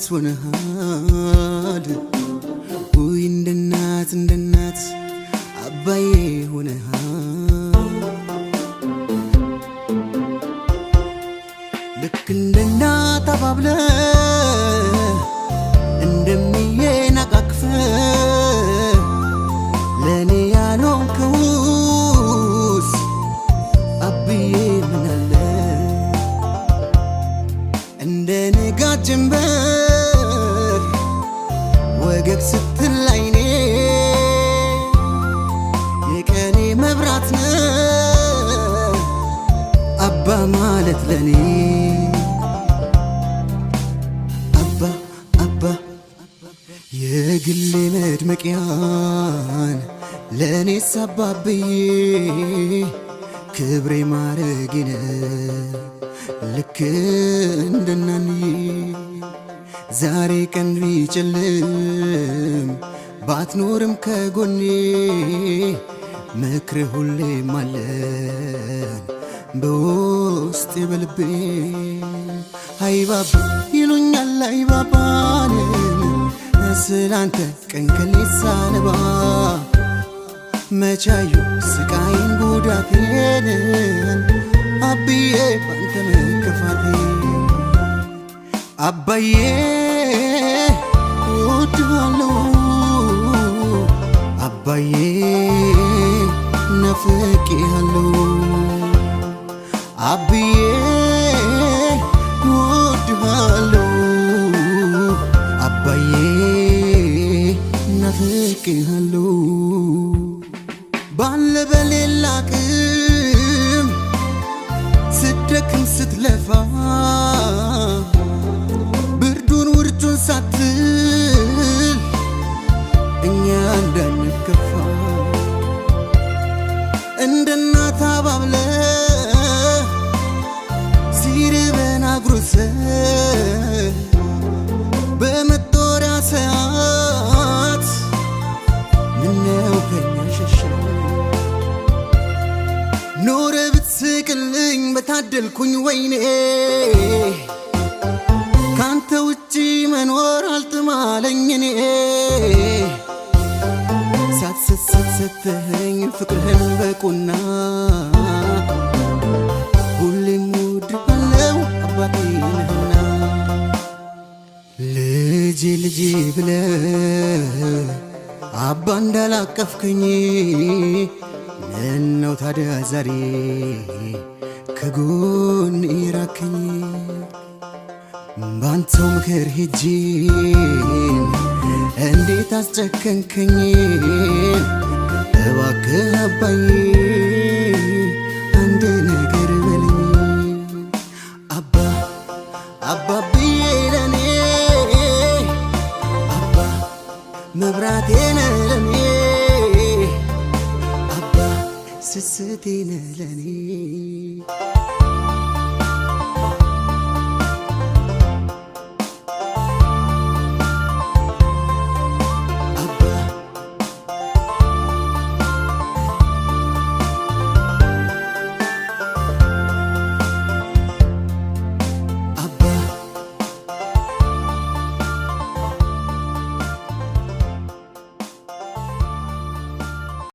ሆነሃል ወይ እንደናት አባዬ ሆነሃል ልክ እንደናት አባብለህ እንደሚየናቃቅፈህ ለኔ ያልሆንከውስ አብዬ ምን አለ እንደ ንጋት ጀንበር ወገግ ስትል አይኔ የቀኔ መብራት ነህ አባ ማለት ለኔ አባ የግሌ መድመቂያን ለኔስ አባብዬ ክብሬ ማረጌነ ልክ እንደናንዬ ዛሬ ቀን ቢጨልም ባትኖርም ከጎኔ ምክር ሁሌም አለን በውስጤ በልቤ አይባባ ይሉኛል አይባባን ስላንተ ቀን ከሌት ሳነባ መቻዩ ስቃይን ጉዳቴን አብዬ ባንተ መከፋቴ አባዬ እወድሃለሁ አባዬ ናፍቄሃለሁ አብዬ እወድሃለሁ አባዬ ናፍቄሃለሁ ባለ በሌላ አቅም ስትደክም ስትለፋ ብርዱን ውርጩን ሳትል እኛ እንዳንከፋ እንደ እናት አባብለህ ሲርበን አጉርሰህ በመጦሪያ ሰዓት ምነው ከኛ ሸሸህ ኖረ ብትስቅልኝ በታደልኩኝ ወይኔ ካንተ ውጪ መኖር አልጥማለኝ እኔ ሳትሰተኸኝ ፍቅርህን በቁና ሁሌም እወድሃለሁ አባቴ ነህና ልጄ ብለህ አባ እንዳላቀፍከኝ ምነው ታዲያ ዛሬ ከጎኔ ራቅከኝ ባንተው ምክር ሄጄ እንዴት አስጨከንከኝ እባክህ አባዬ አንድ ነገር በለኝ አባብዬ ለኔ አባ መብራቴ ነህ ለኔ አባ ስስቴ ነህ ለኔ